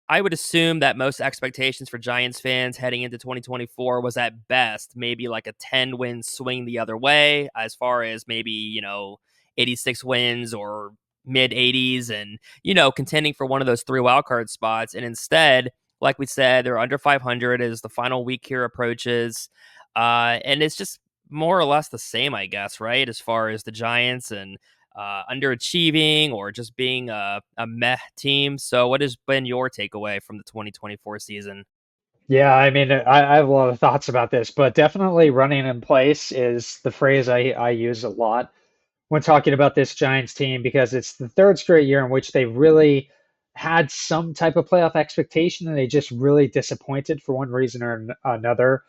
I would assume that most expectations for Giants fans heading into 2024 was at best maybe like a 10-win swing the other way, as far as maybe, 86 wins or mid 80s and, contending for one of those three wildcard spots. And instead, like we said, they're under 500 as the final week here approaches. And it's just more or less the same, I guess, right? As far as the Giants and underachieving or just being a meh team. So, what has been your takeaway from the 2024 season? Yeah, I mean, I have a lot of thoughts about this, but definitely running in place is the phrase I use a lot when talking about this Giants team because it's the third straight year in which they really had some type of playoff expectation and they just really disappointed for one reason or another.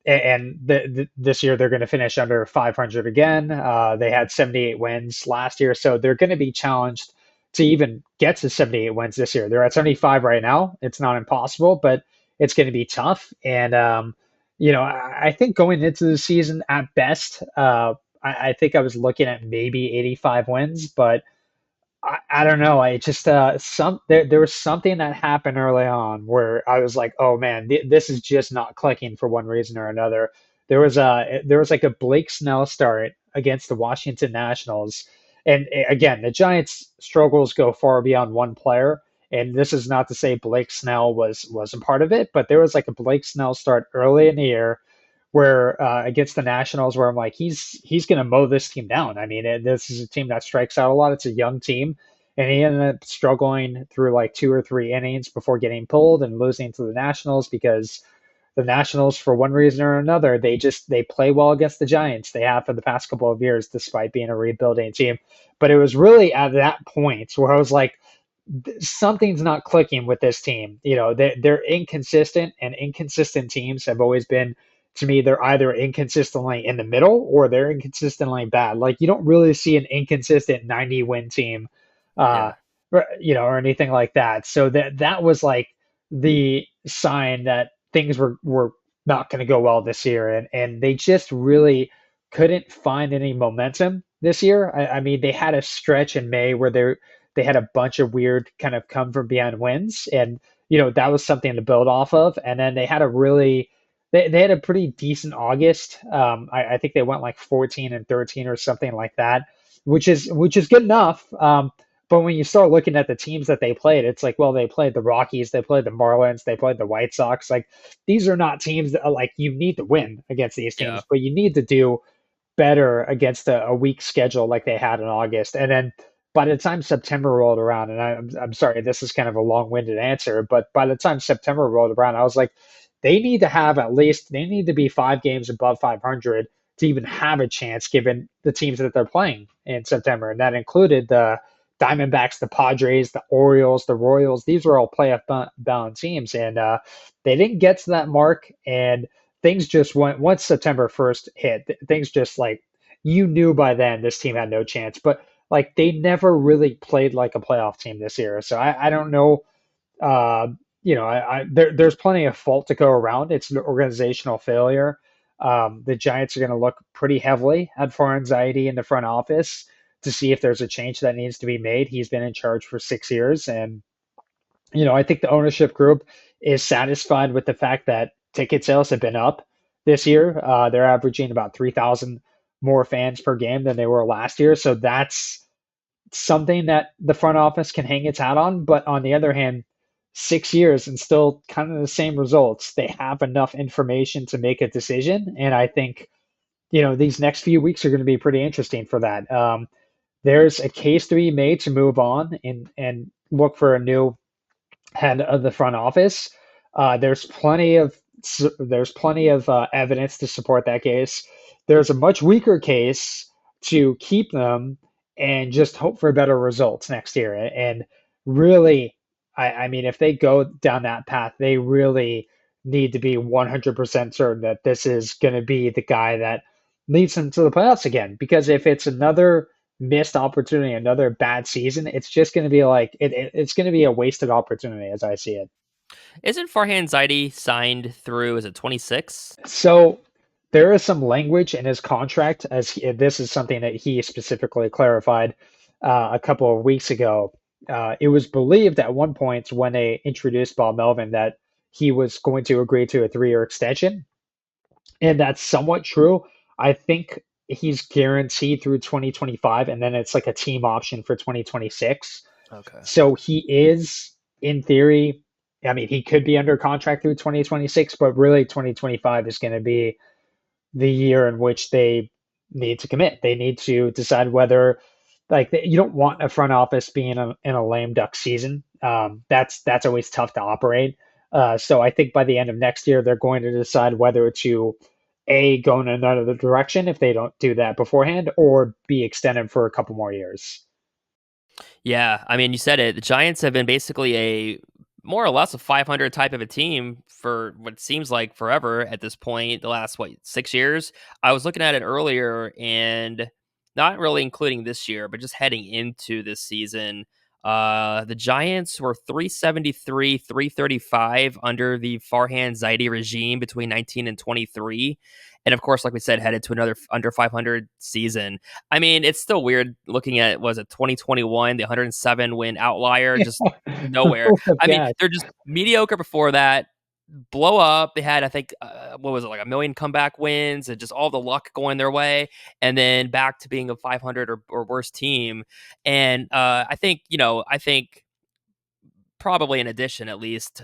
This year they're going to finish under 500 again. They had 78 wins last year, so they're going to be challenged to even get to 78 wins this year. They're at 75 right now. It's not impossible, but it's going to be tough. I think going into the season at best, I think I was looking at maybe 85 wins, but I don't know. I just there was something that happened early on where I was like, oh man, this is just not clicking for one reason or another. There was like a Blake Snell start against the Washington Nationals, and again, the Giants' struggles go far beyond one player. And this is not to say Blake Snell was a part of it, but there was like a Blake Snell start early in the year where against the Nationals, where I'm like, he's going to mow this team down. I mean, this is a team that strikes out a lot. It's a young team, and he ended up struggling through like two or three innings before getting pulled and losing to the Nationals because the Nationals, for one reason or another, they play well against the Giants. They have for the past couple of years, despite being a rebuilding team. But it was really at that point where I was like, something's not clicking with this team. They're inconsistent, and inconsistent teams have always been, to me, they're either inconsistently in the middle or they're inconsistently bad. Like you don't really see an inconsistent 90 win team, uh, Yeah. or anything like that. So that was like the sign that things were not going to go well this year, and they just really couldn't find any momentum this year. I mean, they had a stretch in May where they had a bunch of weird kind of come from behind wins, and that was something to build off of. And then they had a pretty decent August. I think they went like 14 and 13 or something like that, which is good enough. But when you start looking at the teams that they played, it's like, well, they played the Rockies, they played the Marlins, they played the White Sox. Like these are not teams that are like you need to win against these Yeah. teams, but you need to do better against a weak schedule like they had in August. And then by the time September rolled around, and I'm sorry, this is kind of a long-winded answer, but by the time September rolled around, I was like, they need to be 5 games above 500 to even have a chance given the teams that they're playing in September. And that included the Diamondbacks, the Padres, the Orioles, the Royals. These were all playoff bound teams. And they didn't get to that mark. And things just went, once September 1st hit, things just like, you knew by then this team had no chance. But like they never really played like a playoff team this year. So I don't know. Uh, there's plenty of fault to go around. It's an organizational failure. The Giants are going to look pretty heavily at Farhan Zaidi in the front office to see if there's a change that needs to be made. He's been in charge for 6 years, and I think the ownership group is satisfied with the fact that ticket sales have been up this year. They're averaging about 3,000 more fans per game than they were last year. So that's something that the front office can hang its hat on. But on the other hand, 6 years and still kind of the same results. They have enough information to make a decision. And I think, these next few weeks are going to be pretty interesting for that. There's a case to be made to move on and look for a new head of the front office. There's plenty of evidence to support that case. There's a much weaker case to keep them and just hope for better results next year. And really, I mean, if they go down that path, they really need to be 100% certain that this is going to be the guy that leads them to the playoffs again. Because if it's another missed opportunity, another bad season, it's just going to be like it's going to be a wasted opportunity as I see it. Isn't Farhan Zaidi signed through, is it 26? So there is some language in his contract, this is something that he specifically clarified a couple of weeks ago. it was believed at one point when they introduced Bob Melvin that he was going to agree to a 3-year extension, and that's somewhat true. I think he's guaranteed through 2025, and then it's like a team option for 2026. Okay. So he is, in theory, I mean, he could be under contract through 2026, but really 2025 is going to be the year in which they need to commit. They need to decide whether, like, you don't want a front office being in a lame duck season. That's always tough to operate. So I think by the end of next year, they're going to decide whether to A, go in another direction if they don't do that beforehand, or B, extend him for a couple more years. Yeah, I mean, you said it. The Giants have been basically a more or less a 500 type of a team for what seems like forever at this point. The last 6 years. I was looking at it earlier, and not really including this year, but just heading into this season. The Giants were 373, 335 under the Farhan Zaidi regime between 19 and 23. And of course, like we said, headed to another under 500 season. I mean, it's still weird looking at, was it 2021, the 107 win outlier, just nowhere. Who would have I mean, guessed? they're just mediocre before that, blow up. They had, I think, what was it, like a million comeback wins and just all the luck going their way. And then back to being a 500 or worse team. And I think probably in addition, at least,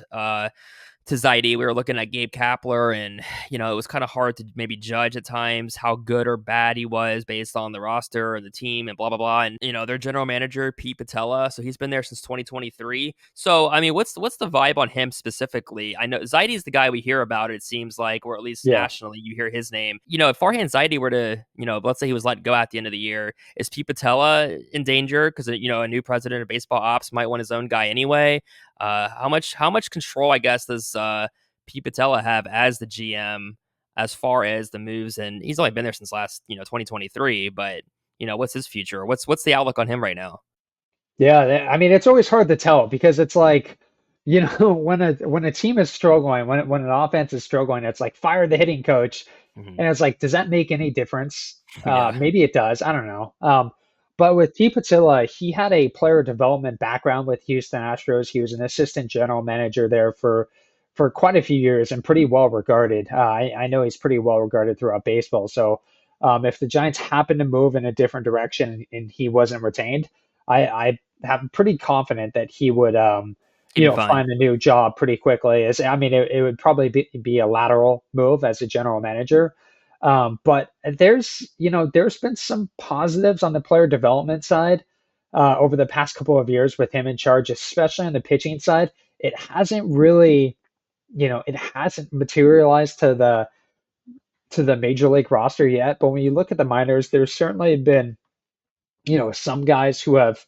to Zaidi. We were looking at Gabe Kapler, and it was kind of hard to maybe judge at times how good or bad he was based on the roster or the team and blah blah blah. And their general manager Pete Patella, so he's been there since 2023. So I mean, what's the vibe on him specifically? I know Zaidi's the guy we hear about. It seems like, or at least Yeah. nationally, you hear his name. If Farhan Zaidi were to, let's say he was let go at the end of the year, is Pete Patella in danger because a new president of baseball ops might want his own guy anyway? How much control, I guess, does Pete Patella have as the GM as far as the moves? And he's only been there since last 2023. But what's his future? What's the outlook on him right now? Yeah, I mean, it's always hard to tell because it's like, when a team is struggling, when an offense is struggling, it's like fire the hitting coach, Hmm. and it's like, does that make any difference? Yeah, Maybe it does. I don't know. But with T. Patilla, he had a player development background with Houston Astros. He was an assistant general manager there for quite a few years and pretty well regarded. I know he's pretty well regarded throughout baseball. So if the Giants happen to move in a different direction and he wasn't retained, I'm pretty confident that he would, he'd be fine. find a new job pretty quickly. I mean, it would probably be a lateral move as a general manager. But there's been some positives on the player development side over the past couple of years with him in charge, especially on the pitching side. It hasn't really, it hasn't materialized to the major league roster yet. But when you look at the minors, there's certainly been, some guys who have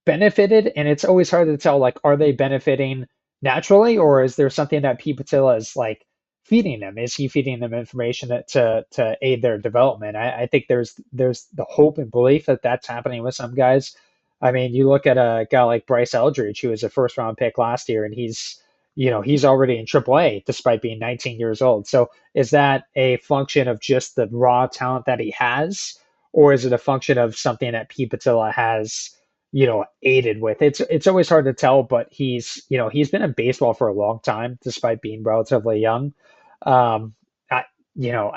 benefited, and it's always hard to tell, like, are they benefiting naturally, or is there something that Pete Patilla is like feeding them? Is he feeding them information to aid their development? I think there's the hope and belief that that's happening with some guys. I mean, you look at a guy like Bryce Eldridge, who was a first round pick last year, and he's already in AAA despite being 19 years old. So is that a function of just the raw talent that he has, or is it a function of something that Pete Patilla has, aided with? It's always hard to tell, but he's been in baseball for a long time despite being relatively young. Um, I, you know,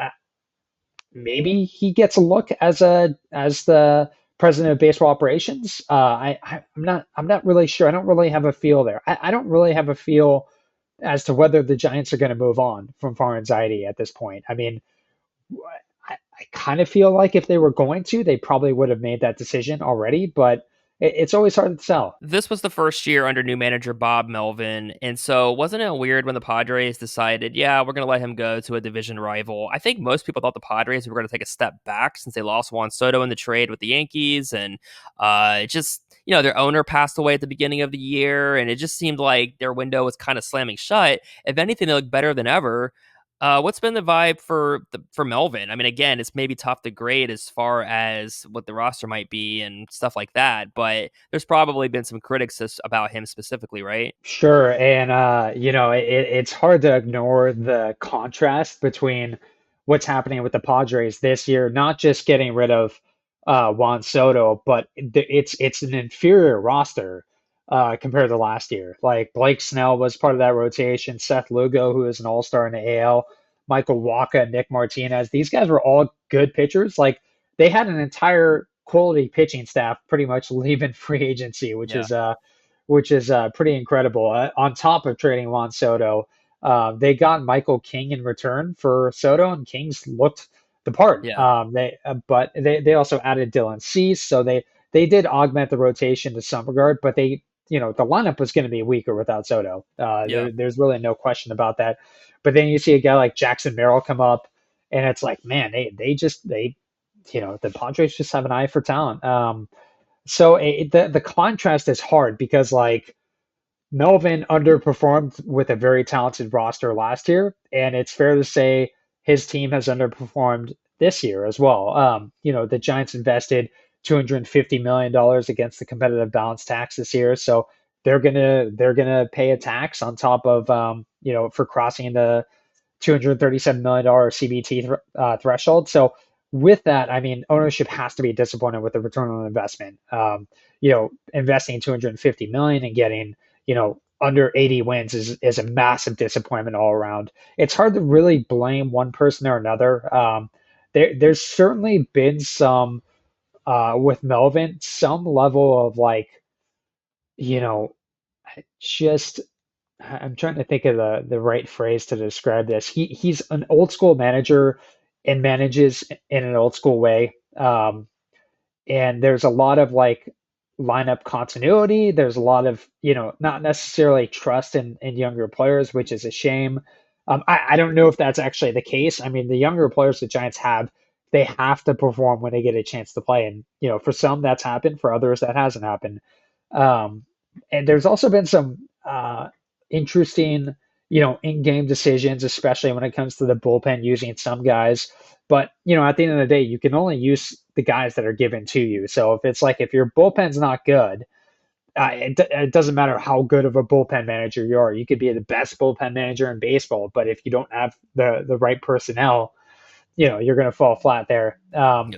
maybe he gets a look as the president of baseball operations. I'm not really sure. I don't really have a feel there. I don't really have a feel as to whether the Giants are going to move on from Farhan Zaidi at this point. I mean, I kind of feel like if they were going to, they probably would have made that decision already, but it's always hard to tell. This was the first year under new manager Bob Melvin, and so wasn't it weird when the Padres decided, yeah, we're going to let him go to a division rival? I think most people thought the Padres were going to take a step back since they lost Juan Soto in the trade with the Yankees, and their owner passed away at the beginning of the year, and it just seemed like their window was kind of slamming shut. If anything, they look better than ever. What's been the vibe for Melvin? I mean, again, it's maybe tough to grade as far as what the roster might be and stuff like that, but there's probably been some critics about him specifically, right? Sure, and it's hard to ignore the contrast between what's happening with the Padres this year, not just getting rid of Juan Soto, but it's an inferior roster. compared to last year. Like Blake Snell was part of that rotation, Seth Lugo, who is an all-star in the AL, Michael Wacha, Nick Martinez. These guys were all good pitchers. Like they had an entire quality pitching staff pretty much leaving free agency, Yeah. which is pretty incredible. On top of trading Juan Soto, they got Michael King in return for Soto, and King's looked the part. Yeah. But they also added Dylan Cease, so they did augment the rotation to some regard, but the lineup was going to be weaker without Soto. Yeah. There's really no question about that. But then you see a guy like Jackson Merrill come up, and it's like, man, the Padres just have an eye for talent. So the contrast is hard because like Melvin underperformed with a very talented roster last year, and it's fair to say his team has underperformed this year as well. The Giants invested $250 million against the competitive balance tax this year, so they're gonna pay a tax on top of for crossing the $237 million CBT threshold. So with that, I mean, ownership has to be disappointed with the return on investment. Investing 250 million and getting under 80 wins is a massive disappointment all around. It's hard to really blame one person or another. There's certainly been some with Melvin, some level of like you know just I'm trying to think of the right phrase to describe this. He's an old school manager and manages in an old school way. And there's a lot of like lineup continuity. There's a lot of, not necessarily trust in younger players, which is a shame. I don't know if that's actually the case. I mean, the younger players the Giants have, they have to perform when they get a chance to play. And, for some that's happened, for others that hasn't happened. Um, and there's also been some interesting, in-game decisions, especially when it comes to the bullpen using some guys. But, at the end of the day, you can only use the guys that are given to you. So if it's like if your bullpen's not good, it doesn't matter how good of a bullpen manager you are. You could be the best bullpen manager in baseball, but if you don't have the right personnel, you're going to fall flat there. Yep.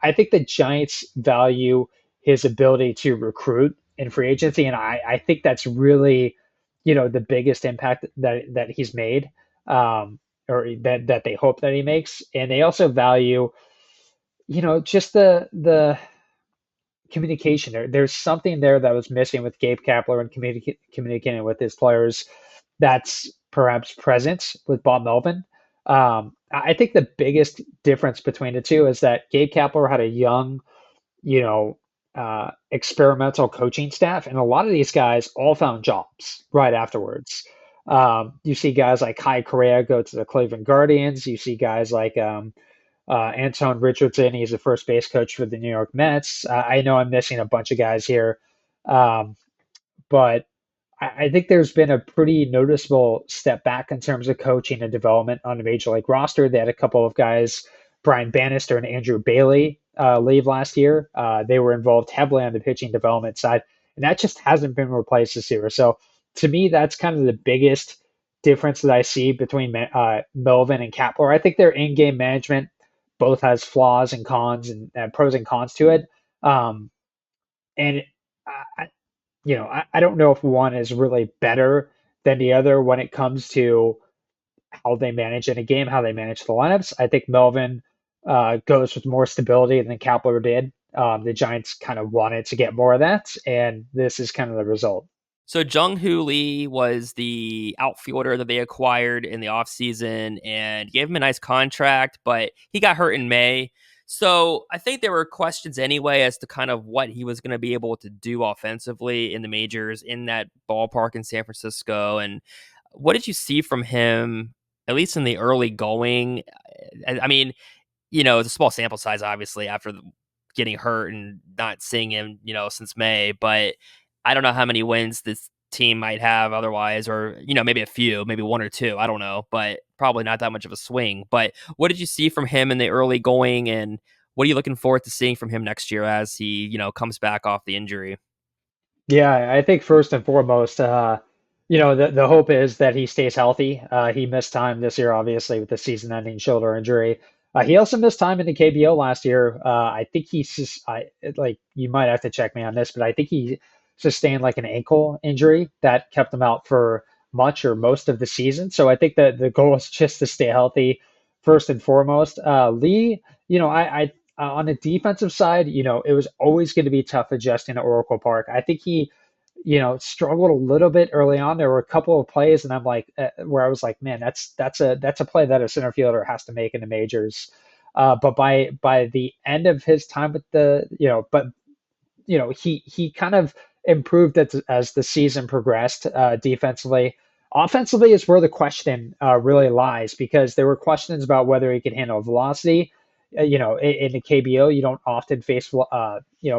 I think the Giants value his ability to recruit in free agency, and I think that's really, the biggest impact that he's made, or that they hope that he makes. And they also value, just the communication. There's something there that was missing with Gabe Kapler and communicating with his players that's perhaps present with Bob Melvin. I think the biggest difference between the two is that Gabe Kapler had a young, experimental coaching staff, and a lot of these guys all found jobs right afterwards. You see guys like Kai Correa go to the Cleveland Guardians. You see guys like Anton Richardson. He's the first base coach for the New York Mets. I know I'm missing a bunch of guys here, um, but I think there's been a pretty noticeable step back in terms of coaching and development on the major league roster. They had a couple of guys, Brian Bannister and Andrew Bailey, leave last year. They were involved heavily on the pitching development side, and that just hasn't been replaced this year. So to me, that's kind of the biggest difference that I see between Melvin and Kapler. I think their in-game management both has flaws and cons and pros and cons to it. And I, I don't know if one is really better than the other when it comes to how they manage in a game, how they manage the lineups. I think Melvin goes with more stability than Kapler did. The Giants kind of wanted to get more of that, and this is kind of the result. So Jung Hoo Lee was the outfielder that they acquired in the offseason and gave him a nice contract, but he got hurt in May. So I think there were questions anyway as to kind of what he was going to be able to do offensively in the majors in that ballpark in San Francisco. And what did you see from him, at least in the early going? I mean, it's a small sample size, obviously, after getting hurt and not seeing him, since May. But I don't know how many wins this team might have otherwise, or, maybe a few, maybe one or two. I don't know, but probably not that much of a swing. But what did you see from him in the early going? And what are you looking forward to seeing from him next year as he, comes back off the injury? Yeah, I think first and foremost, the hope is that he stays healthy. He missed time this year, obviously, with the season-ending shoulder injury. He also missed time in the KBO last year. I think he's just, like, you might have to check me on this, but I think he sustained like an ankle injury that kept him out for much or most of the season. So I think that the goal is just to stay healthy first and foremost. Lee, on the defensive side, it was always going to be tough adjusting to Oracle Park. I think he struggled a little bit early on. There were a couple of plays, and I'm like, where I was like, man, that's a play that a center fielder has to make in the majors. But by the end of his time with he kind of improved as the season progressed defensively. Offensively is where the question really lies because there were questions about whether he could handle velocity. In the KBO, you don't often face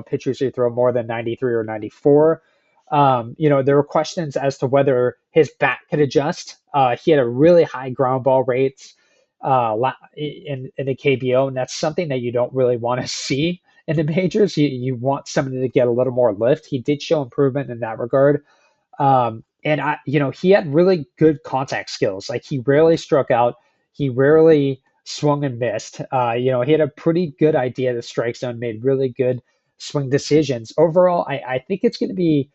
pitchers who throw more than 93 or 94. There were questions as to whether his bat could adjust. He had a really high ground ball rate in the KBO, and that's something that you don't really want to see in the majors. You want somebody to get a little more lift. He did show improvement in that regard. He had really good contact skills. Like he rarely struck out. He rarely swung and missed. He had a pretty good idea of the strike zone, made really good swing decisions. Overall, I think it's going to be,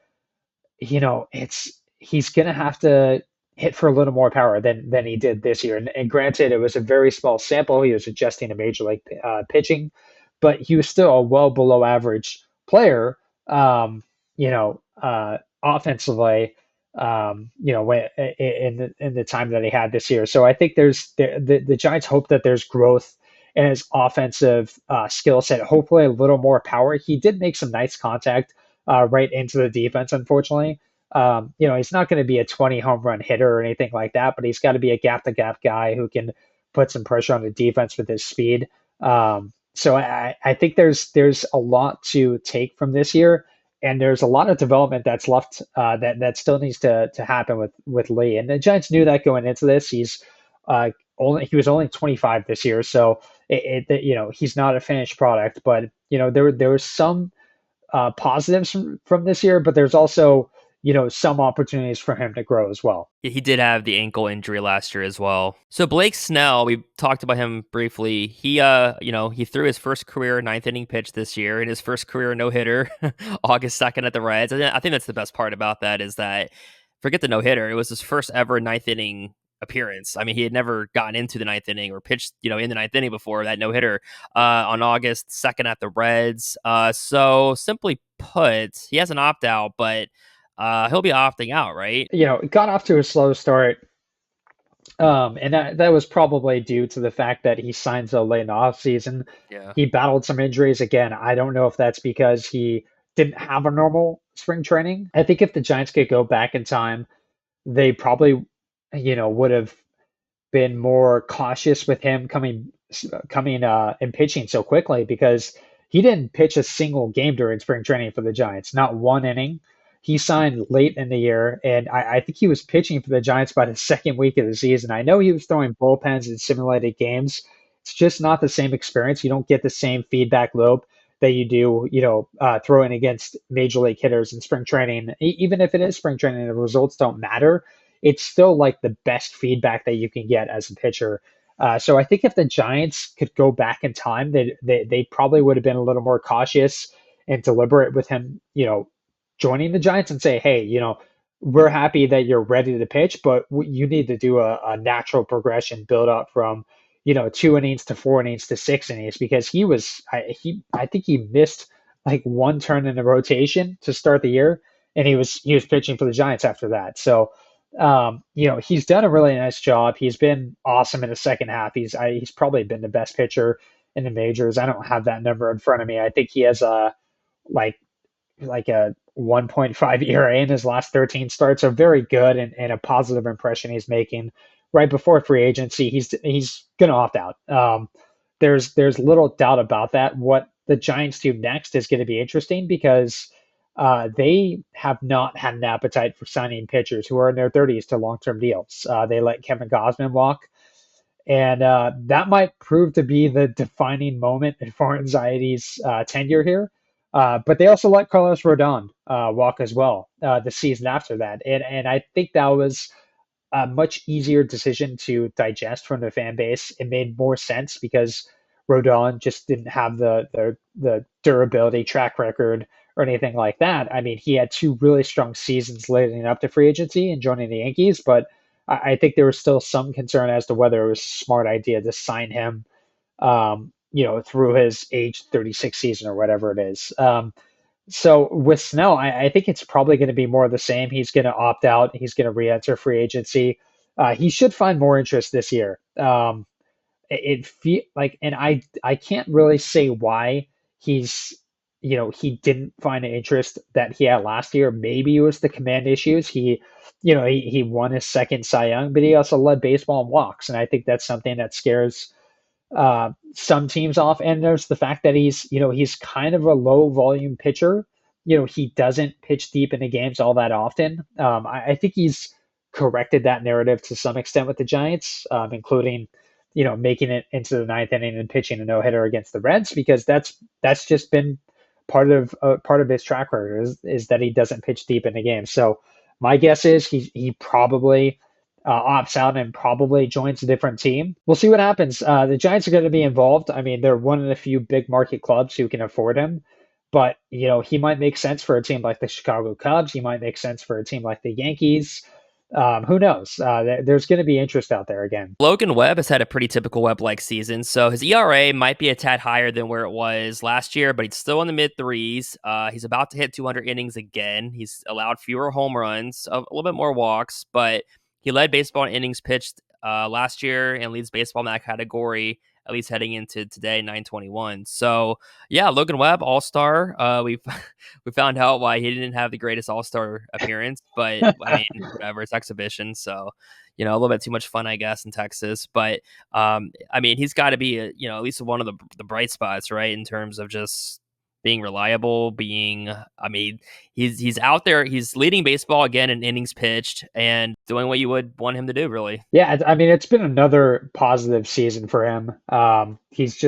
it's he's going to have to hit for a little more power than he did this year. And granted, it was a very small sample. He was adjusting to major league pitching, but he was still a well below average player. Offensively, in the time that he had this year. So I think the Giants hope that there's growth in his offensive skill set. Hopefully, a little more power. He did make some nice contact right into the defense. Unfortunately, he's not going to be a 20 home run hitter or anything like that, but he's got to be a gap to gap guy who can put some pressure on the defense with his speed. So I think there's a lot to take from this year, and there's a lot of development that's left that still needs to happen with Lee. And the Giants knew that going into this. He was only 25 this year, so he's not a finished product. But there was some positives from this year, but there's also some opportunities for him to grow as well. Yeah, he did have the ankle injury last year as well. So Blake Snell, we talked about him briefly. He threw his first career ninth inning pitch this year and his first career no hitter, August 2nd at the Reds. I think that's the best part about that is that forget the no hitter. It was his first ever ninth inning appearance. I mean, he had never gotten into the ninth inning or pitched, in the ninth inning before that no hitter on August 2nd at the Reds. So simply put, he has an opt out, but he'll be opting out, right? It got off to a slow start. And that was probably due to the fact that he signed so late in the offseason. Yeah. He battled some injuries again. I don't know if that's because he didn't have a normal spring training. I think if the Giants could go back in time, they probably, would have been more cautious with him coming and pitching so quickly because he didn't pitch a single game during spring training for the Giants, not one inning. He signed late in the year, and I think he was pitching for the Giants by the second week of the season. I know he was throwing bullpens in simulated games. It's just not the same experience. You don't get the same feedback loop that you do, throwing against major league hitters in spring training. Even if it is spring training, the results don't matter. It's still like the best feedback that you can get as a pitcher. So I think if the Giants could go back in time, they probably would have been a little more cautious and deliberate with him, joining the Giants and say, hey, we're happy that you're ready to pitch, but you need to do a natural progression build up from, 2 innings to 4 innings to 6 innings because I think he missed like one turn in the rotation to start the year, and he was pitching for the Giants after that. So, he's done a really nice job. He's been awesome in the second half. He's probably been the best pitcher in the majors. I don't have that number in front of me. I think he has like a 1.5 ERA in his last 13 starts. So very good and a positive impression he's making. Right before free agency, he's going to opt out. There's little doubt about that. What the Giants do next is going to be interesting because they have not had an appetite for signing pitchers who are in their 30s to long-term deals. They let Kevin Gausman walk. And that might prove to be the defining moment in Farhan Zaidi's tenure here. But they also let Carlos Rodon walk as well the season after that. And I think that was a much easier decision to digest from the fan base. It made more sense because Rodon just didn't have the durability track record or anything like that. I mean, he had two really strong seasons leading up to free agency and joining the Yankees, but I think there was still some concern as to whether it was a smart idea to sign him, through his age 36 season or whatever it is. So with Snell, I think it's probably going to be more of the same. He's going to opt out. He's going to re-enter free agency. He should find more interest this year. It feel like, and I can't really say why he's, he didn't find the interest that he had last year. Maybe it was the command issues. He won his second Cy Young, but he also led baseball in walks, and I think that's something that scares some teams off. And there's the fact that he's kind of a low volume pitcher. He doesn't pitch deep into games all that often. I think he's corrected that narrative to some extent with the Giants, including, making it into the ninth inning and pitching a no hitter against the Reds, because that's just been part of his track record is that he doesn't pitch deep into games. So my guess is he probably opts out and probably joins a different team. We'll see what happens. The Giants are going to be involved. I mean, they're one of the few big market clubs who can afford him, but he might make sense for a team like the Chicago Cubs. He might make sense for a team like the Yankees. Who knows? There's going to be interest out there again. Logan Webb has had a pretty typical Webb-like season, so his ERA might be a tad higher than where it was last year, but he's still in the mid threes. He's about to hit 200 innings again. He's allowed fewer home runs, a little bit more walks, but he led baseball in innings pitched last year and leads baseball in that category, at least heading into today, 921. So yeah, Logan Webb, All-Star. We found out why he didn't have the greatest All-Star appearance, but I mean, whatever, it's exhibition, so a little bit too much fun, I guess, in Texas. But I mean, he's got to be at least one of the bright spots, right, in terms of just being reliable, I mean, he's out there, he's leading baseball again in innings pitched and doing what you would want him to do, really. Yeah, I mean, it's been another positive season for him. He's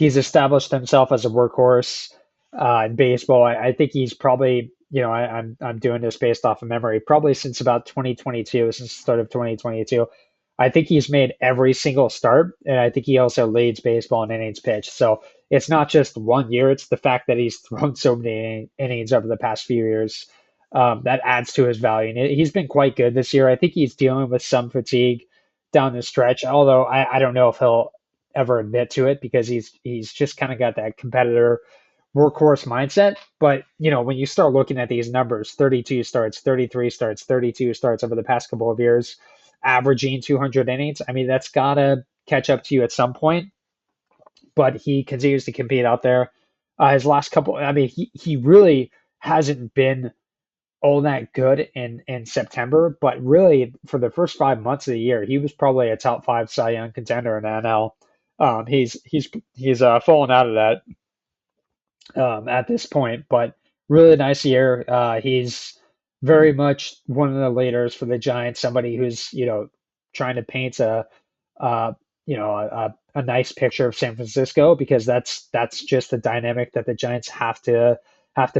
established himself as a workhorse in baseball. I think he's probably, I'm doing this based off of memory, probably since about 2022, since the start of 2022. I think he's made every single start, and I think he also leads baseball in innings pitched. So it's not just one year; it's the fact that he's thrown so many innings over the past few years that adds to his value. And he's been quite good this year. I think he's dealing with some fatigue down the stretch, although I don't know if he'll ever admit to it because he's just kind of got that competitor workhorse mindset. But when you start looking at these numbers, 32 starts, 33 starts, 32 starts over the past couple of years, averaging 200 innings, I mean, that's gotta catch up to you at some point. But he continues to compete out there. His last couple, I mean, he really hasn't been all that good in September, but really for the first 5 months of the year, he was probably a top five Cy Young contender in the NL. He's fallen out of that at this point, but really nice year. He's very much one of the leaders for the Giants, somebody who's trying to paint uh, a nice picture of San Francisco, because that's just the dynamic that the Giants have to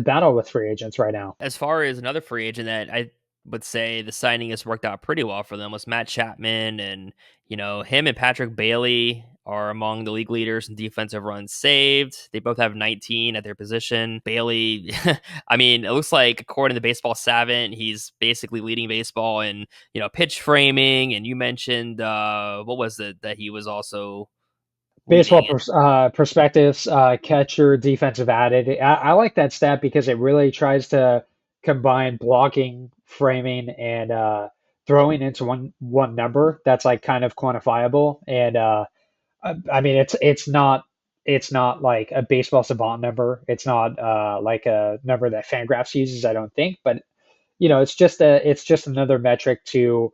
battle with free agents right now. As far as another free agent that I would say the signing has worked out pretty well for them was Matt Chapman, and him and Patrick Bailey are among the league leaders in defensive runs saved. They both have 19 at their position. Bailey, I mean, it looks like according to Baseball Savant, he's basically leading baseball in pitch framing. And you mentioned what was it that he was also Baseball leading in? perspectives, catcher, defensive added. I like that stat because it really tries to combine blocking, framing, and throwing into one number that's like kind of quantifiable. And I mean, it's not like a baseball savant number. It's not like a number that Fangraphs uses, I don't think. But it's just another metric to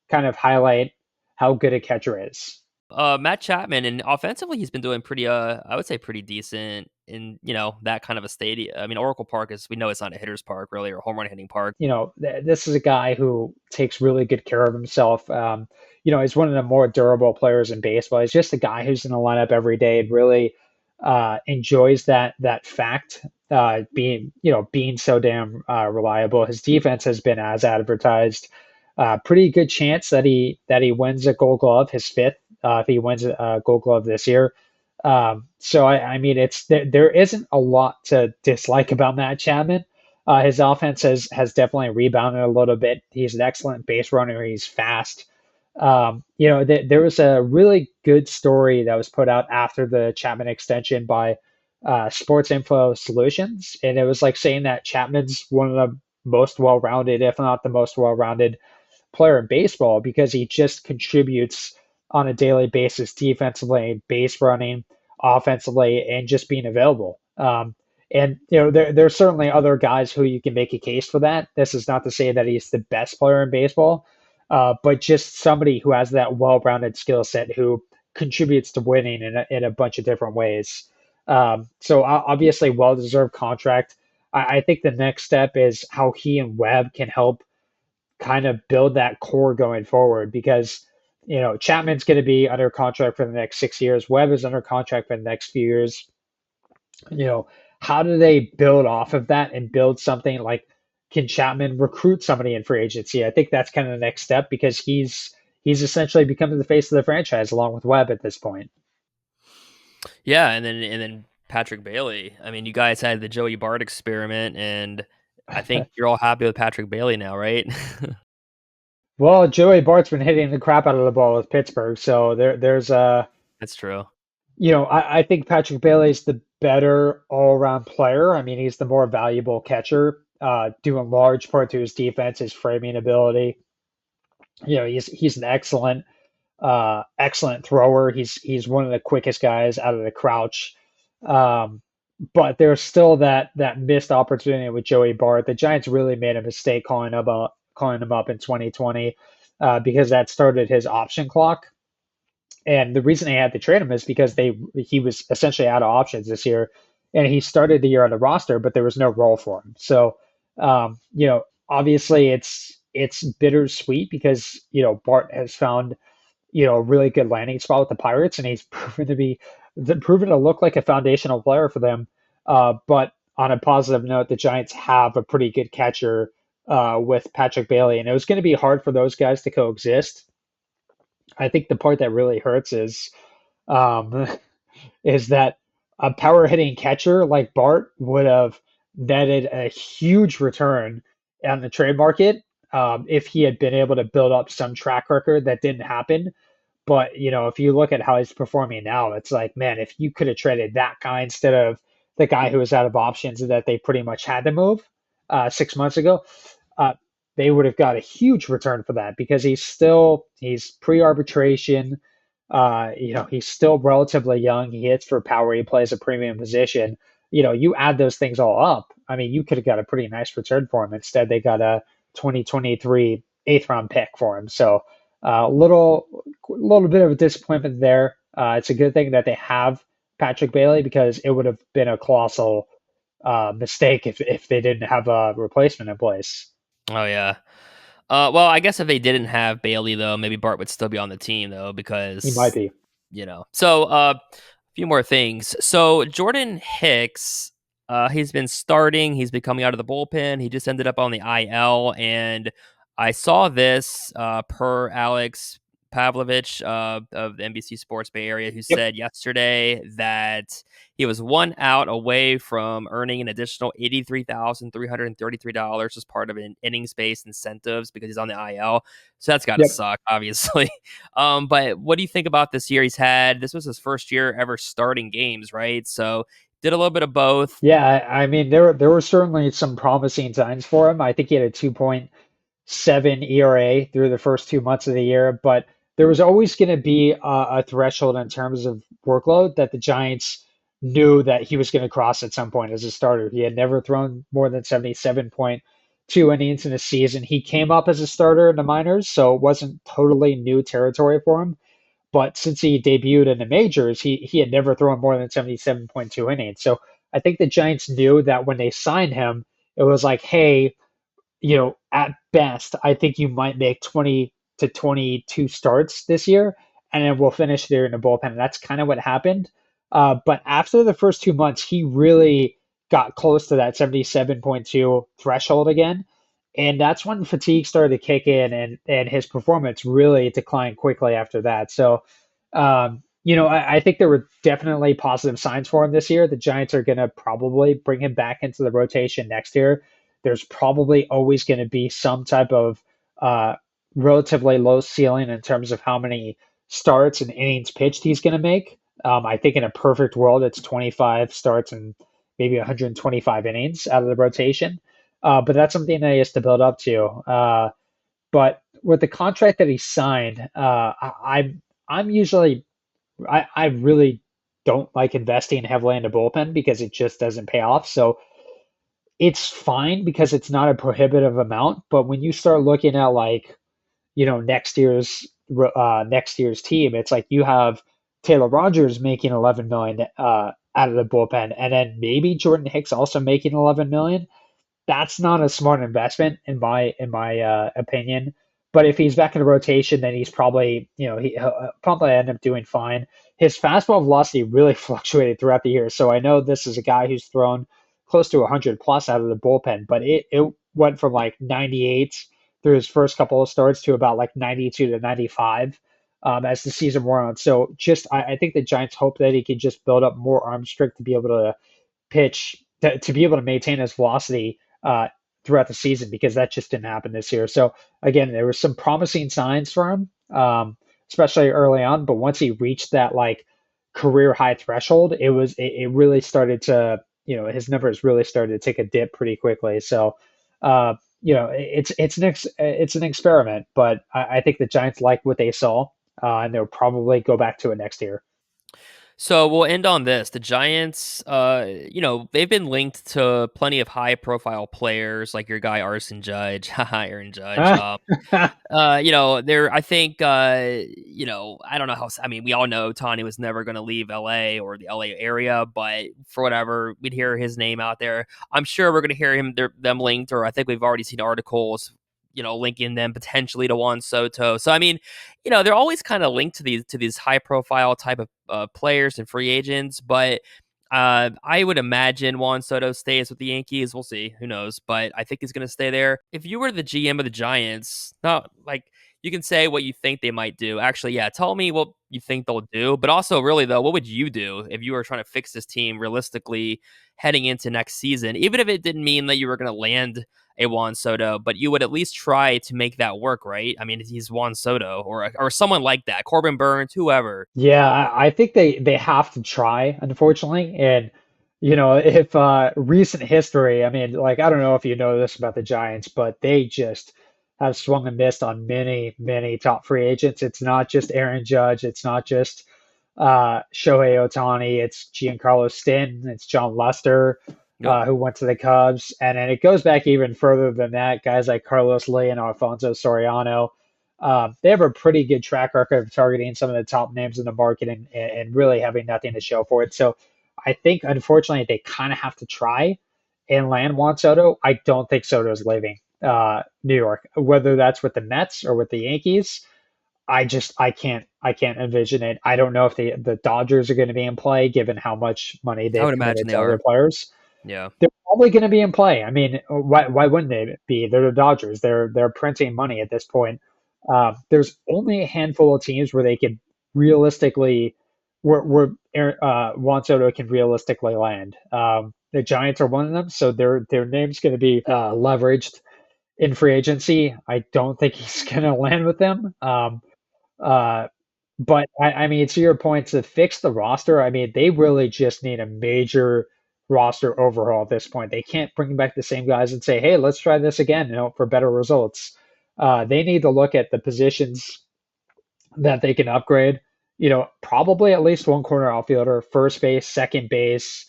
kind of highlight how good a catcher is. Matt Chapman, and offensively he's been doing pretty I would say pretty decent in that kind of a stadium. I mean, Oracle Park, is we know it's not a hitter's park really, or a home run hitting park. This is a guy who takes really good care of himself. He's one of the more durable players in baseball. He's just a guy who's in the lineup every day and really enjoys that fact, being so damn reliable. His defense has been as advertised. Pretty good chance that he wins a Gold Glove, his fifth, if he wins a Gold Glove this year. So I mean, there isn't a lot to dislike about Matt Chapman. His offense has definitely rebounded a little bit. He's an excellent base runner. He's fast. There was a really good story that was put out after the Chapman extension by Sports Info Solutions, and it was like saying that Chapman's one of the most well-rounded, if not the most well-rounded player in baseball because he just contributes on a daily basis defensively, base running, offensively, and just being available. And there's certainly other guys who you can make a case for that. This is not to say that he's the best player in baseball, but just somebody who has that well-rounded skill set who contributes to winning in a bunch of different ways. So obviously, well-deserved contract. I think the next step is how he and Webb can help kind of build that core going forward because Chapman's going to be under contract for the next 6 years. Webb is under contract for the next few years. You know, how do they build off of that and build something like can Chapman recruit somebody in free agency? I think that's kind of the next step because he's essentially becoming the face of the franchise along with Webb at this point. Yeah, and then Patrick Bailey. I mean, you guys had the Joey Bart experiment, and I think you're all happy with Patrick Bailey now, right? Well, Joey Bart's been hitting the crap out of the ball with Pittsburgh, so there's a That's true. I think Patrick Bailey's the better all-around player. I mean, he's the more valuable catcher, due in large part to his defense, his framing ability. He's an excellent thrower. He's one of the quickest guys out of the crouch. Um, but there's still that missed opportunity with Joey Bart. The Giants really made a mistake calling him up in 2020 because that started his option clock. And the reason they had to trade him is because he was essentially out of options this year, and he started the year on the roster, but there was no role for him. So, obviously it's bittersweet because Bart has found a really good landing spot with the Pirates, and he's proven to look like a foundational player for them. But on a positive note, the Giants have a pretty good catcher with Patrick Bailey, and it was going to be hard for those guys to coexist. I think the part that really hurts um, is that a power hitting catcher like Bart would have netted a huge return on the trade market if he had been able to build up some track record that didn't happen. But if you look at how he's performing now, it's like, man, if you could have traded that guy instead of the guy who was out of options that they pretty much had to move 6 months ago, uh, they would have got a huge return for that because he's pre-arbitration. He's still relatively young. He hits for power. He plays a premium position. You add those things all up. I mean, you could have got a pretty nice return for him. Instead, they got a 2023 eighth round pick for him. So little bit of a disappointment there. It's a good thing that they have Patrick Bailey because it would have been a colossal mistake if they didn't have a replacement in place. Oh yeah. Well, I guess if they didn't have Bailey though, maybe Bart would still be on the team though He might because be. So, a few more things. So, Jordan Hicks, he's been starting. He's been coming out of the bullpen. He just ended up on the IL, and I saw this per Alex Pavlovich of the NBC Sports Bay Area, who Yep. said yesterday that he was 1 out away from earning an additional $83,333 as part of an innings-based incentives because he's on the IL. So that's got to Yep. suck, obviously. But what do you think about this year he's had? This was his first year ever starting games, right? So did a little bit of both. Yeah, I mean there were certainly some promising signs for him. I think he had a 2.7 ERA through the first 2 months of the year, but there was always going to be a threshold in terms of workload that the Giants knew that he was going to cross at some point as a starter. He had never thrown more than 77.2 innings in a season. He came up as a starter in the minors, so it wasn't totally new territory for him. But since he debuted in the majors, he had never thrown more than 77.2 innings. So I think the Giants knew that when they signed him, it was like, hey, at best, I think you might make 20 to 22 starts this year, and then we'll finish there in the bullpen. And that's kind of what happened. But after the first 2 months, he really got close to that 77.2 threshold again. And that's when fatigue started to kick in, and his performance really declined quickly after that. So, I think there were definitely positive signs for him this year. The Giants are going to probably bring him back into the rotation next year. There's probably always going to be some type of uh, relatively low ceiling in terms of how many starts and innings pitched he's going to make. I think in a perfect world, it's 25 starts and maybe 125 innings out of the rotation. But that's something that he has to build up to. But with the contract that he signed, I'm usually I really don't like investing heavily in the bullpen because it just doesn't pay off. So it's fine because it's not a prohibitive amount. But when you start looking at like, next year's team, it's like you have Taylor Rogers making 11 million out of the bullpen, and then maybe Jordan Hicks also making 11 million. That's not a smart investment in my opinion. But if he's back in the rotation, then he's probably he'll probably end up doing fine. His fastball velocity really fluctuated throughout the year, so I know this is a guy who's thrown close to 100 plus out of the bullpen, but it went from like 98 through his first couple of starts to about like 92 to 95 as the season wore on. So just I think the Giants hope that he can just build up more arm strength to be able to to be able to maintain his velocity throughout the season because that just didn't happen this year. So again, there were some promising signs for him, especially early on. But once he reached that like career high threshold, it really started to his numbers really started to take a dip pretty quickly. So it's an experiment, but I think the Giants like what they saw, and they'll probably go back to it next year. So we'll end on this. The Giants, they've been linked to plenty of high profile players like your guy Arson Judge, haha, Aaron Judge. I think, I don't know how, I mean, we all know Tani was never going to leave LA or the LA area, but for whatever, we'd hear his name out there. I'm sure we're going to hear them linked, or I think we've already seen articles, linking them potentially to Juan Soto. So, I mean, they're always kind of linked to these high profile type of players and free agents, but I would imagine Juan Soto stays with the Yankees. We'll see. Who knows? But I think he's going to stay there. If you were the GM of the Giants, not like you can say what you think they might do. Actually, yeah, tell me what you think they'll do. But also, really though, what would you do if you were trying to fix this team realistically heading into next season? Even if it didn't mean that you were going to land a Juan Soto, but you would at least try to make that work, right? I mean, he's Juan Soto or someone like that, Corbin Burns, whoever. Yeah, I think they have to try, unfortunately. And if recent history, I mean, like I don't know if you know this about the Giants, but they just have swung and missed on many, many top free agents. It's not just Aaron Judge, it's not just Shohei Ohtani, it's Giancarlo Stanton, it's John Lester, Yep. who went to the Cubs, and then it goes back even further than that. Guys like Carlos Lee and Alfonso Soriano. They have a pretty good track record of targeting some of the top names in the market and really having nothing to show for it. So I think, unfortunately, they kind of have to try and land Juan Soto. I don't think Soto's leaving New York, whether that's with the Mets or with the Yankees. I can't envision it. I don't know if the Dodgers are going to be in play given how much money I they've would imagine committed they to other are. players. Yeah. They're probably going to be in play. I mean, why wouldn't they be? They're the Dodgers. They're printing money at this point. There's only a handful of teams where they could realistically, where Juan Soto can realistically land. The Giants are one of them, so their name's going to be leveraged in free agency. I don't think he's going to land with them. Uh, but I mean, to your point, to fix the roster, I mean, they really just need a major roster overhaul at this point. They can't bring back the same guys and say, "Hey, let's try this again," for better results. They need to look at the positions that they can upgrade. Probably at least one corner outfielder, first base, second base,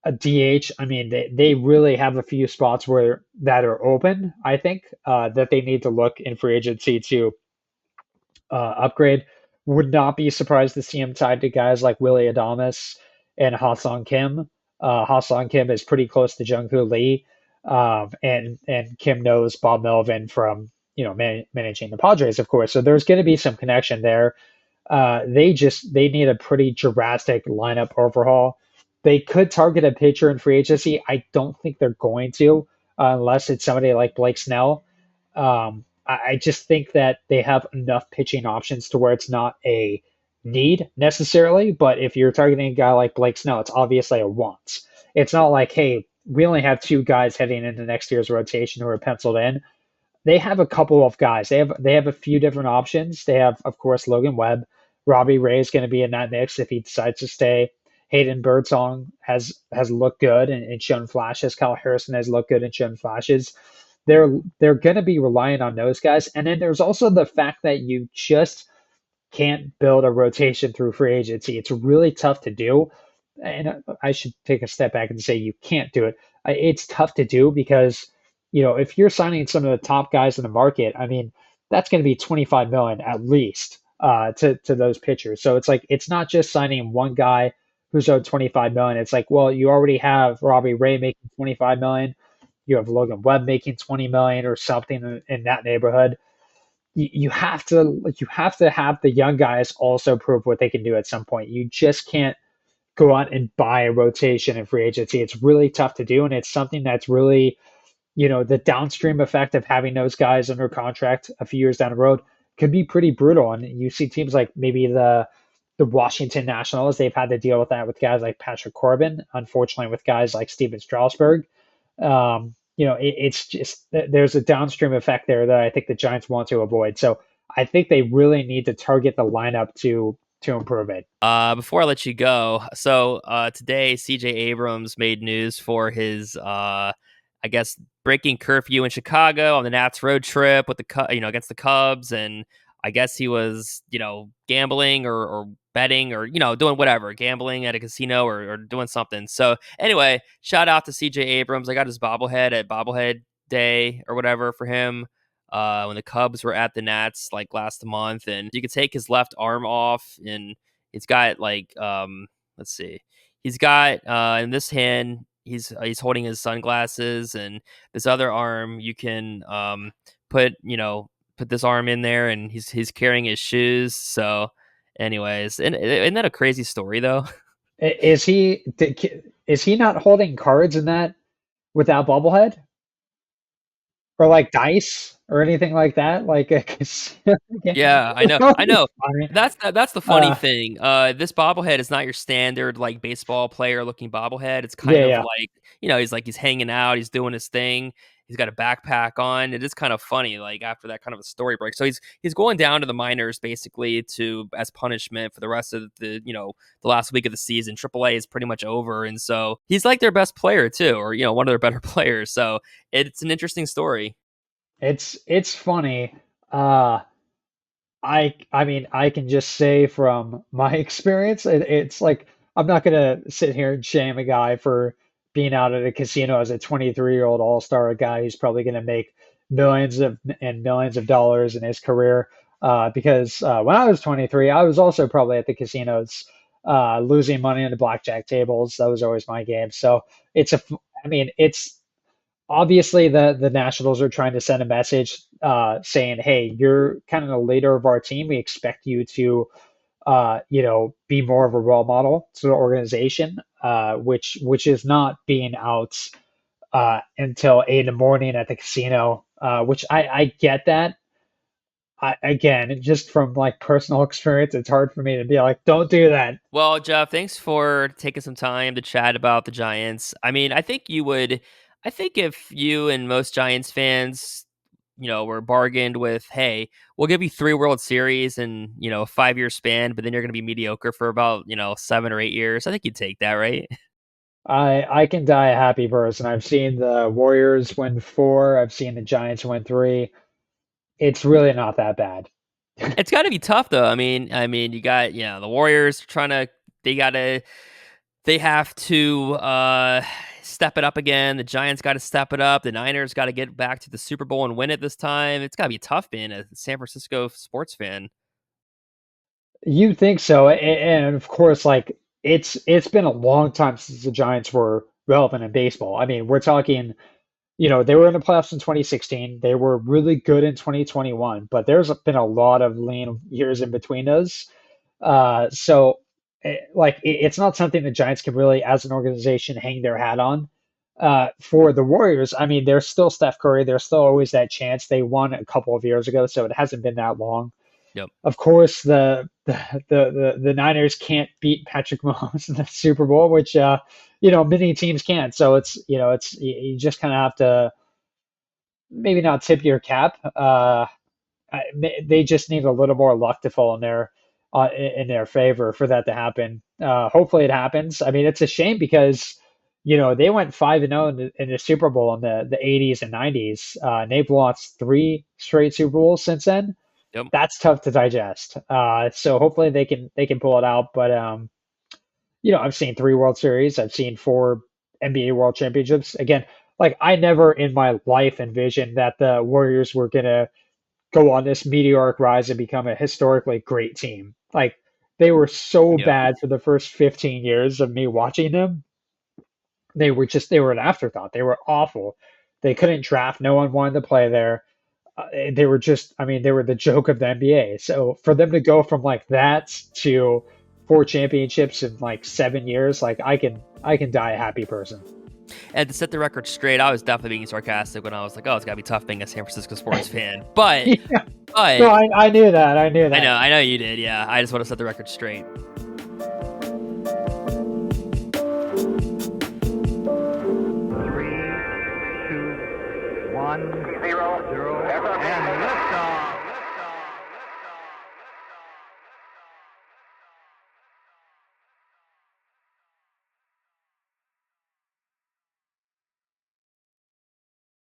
a DH. I mean, they really have a few spots where that are open. I think that they need to look in free agency to upgrade. Would not be surprised to see him tied to guys like Willie Adames and Ha-Sung Kim. Ha-Sung Kim is pretty close to Jung-Hoo Lee, and Kim knows Bob Melvin from managing the Padres, of course. So there's going to be some connection there. They need a pretty drastic lineup overhaul. They could target a pitcher in free agency. I don't think they're going to, unless it's somebody like Blake Snell. I just think that they have enough pitching options to where it's not a need necessarily, but if you're targeting a guy like Blake Snell, it's obviously a want. It's not like, hey, we only have two guys heading into next year's rotation who are penciled in. They have a couple of guys. They have a few different options. They have, of course, Logan Webb. Robbie Ray is going to be in that mix if he decides to stay. Hayden Birdsong has looked good and shown flashes. Kyle Harrison has looked good and shown flashes. They're going to be relying on those guys. And then there's also the fact that you just can't build a rotation through free agency. It's really tough to do. And I should take a step back and say you can't do it. It's tough to do because, if you're signing some of the top guys in the market, I mean, that's going to be 25 million at least to those pitchers. So it's like it's not just signing one guy who's owed 25 million. It's like, well, you already have Robbie Ray making 25 million. You have Logan Webb making 20 million or something in that neighborhood. You have to have the young guys also prove what they can do at some point. You just can't go out and buy a rotation in free agency. It's really tough to do, and it's something that's really, the downstream effect of having those guys under contract a few years down the road could be pretty brutal. And you see teams like maybe the Washington Nationals, they've had to deal with that with guys like Patrick Corbin, unfortunately with guys like Steven Strasburg. It's just there's a downstream effect there that I think the Giants want to avoid. So I think they really need to target the lineup to improve it. Before I let you go, so today CJ Abrams made news for his I guess breaking curfew in Chicago on the Nats road trip with against the Cubs, and I guess he was gambling or betting or doing whatever, gambling at a casino or doing something. So anyway, shout out to CJ Abrams. I got his bobblehead at bobblehead day or whatever for him. When the Cubs were at the Nats like last month, and you could take his left arm off, and he's got like let's see, he's got in this hand he's holding his sunglasses, and this other arm you can put put this arm in there, and he's carrying his shoes. So, anyways, and isn't that a crazy story though? Is he not holding cards in that without bobblehead or like dice or anything like that? Like a casino game? Yeah, I know. That would I be know. funny. That's the funny Uh, thing. This bobblehead is not your standard like baseball player looking bobblehead. It's kind yeah, of yeah. like, he's hanging out, he's doing his thing. He's got a backpack on. It is kind of funny, like after that kind of a story break. So he's going down to the minors basically to as punishment for the rest of the last week of the season. AAA is pretty much over, and so he's like their best player too, or one of their better players. So it's an interesting story. It's funny. Uh, I mean, I can just say from my experience, it's like I'm not gonna sit here and shame a guy for being out at a casino as a 23-year-old all-star, a guy who's probably gonna make millions of and millions of dollars in his career. Because when I was 23, I was also probably at the casinos, losing money on the blackjack tables. That was always my game. So I mean, it's obviously the Nationals are trying to send a message saying, "Hey, you're kind of the leader of our team. We expect you to, be more of a role model to the organization, which is not being out until 8 in the morning at the casino. Which I get that. Again, just from like personal experience, it's hard for me to be like, don't do that. Well, Jeff, thanks for taking some time to chat about the Giants. I mean, I think if you and most Giants fans, were bargained with, hey, we'll give you 3 World Series in, a 5-year span, but then you're going to be mediocre for about, 7 or 8 years. I think you'd take that, right? I can die a happy person. I've seen the Warriors win four. I've seen the Giants win three. It's really not that bad. It's got to be tough though. You got, the Warriors they have to step it up again. The Giants got to step it up. The Niners got to get back to the Super Bowl and win it this time. It's got to be tough being a San Francisco sports fan. You think so? And of course, like it's been a long time since the Giants were relevant in baseball. I mean, we're talking, they were in the playoffs in 2016. They were really good in 2021, but there's been a lot of lean years in between those. So, it's not something the Giants can really, as an organization, hang their hat on. For the Warriors, I mean, there's still Steph Curry. There's still always that chance. They won a couple of years ago, so it hasn't been that long. Yep. Of course, the Niners can't beat Patrick Mahomes in the Super Bowl, which many teams can't. So it's you just kind of have to maybe not tip your cap. They just need a little more luck to fall in their favor for that to happen. Hopefully, it happens. I mean, it's a shame because they went 5-0 in the Super Bowl in the 80s and 90s. And they've lost three straight Super Bowls since then. Yep. That's tough to digest. So hopefully they can pull it out. But I've seen three World Series. I've seen four NBA World Championships. Again, like I never in my life envisioned that the Warriors were gonna go on this meteoric rise and become a historically great team. Like they were so Yep. bad for the first 15 years of me watching them. They were an afterthought. They were awful. They couldn't draft. No one wanted to play there. They were just, I mean, they were the joke of the NBA. So for them to go from like that to four championships in like 7 years, like I can die a happy person. And to set the record straight, I was definitely being sarcastic when I was like, "Oh, it's gotta be tough being a San Francisco sports fan." But, Yeah. No, but I knew that. I knew that. I know you did. Yeah, I just want to set the record straight. 3, 2, 1, 0, and liftoff.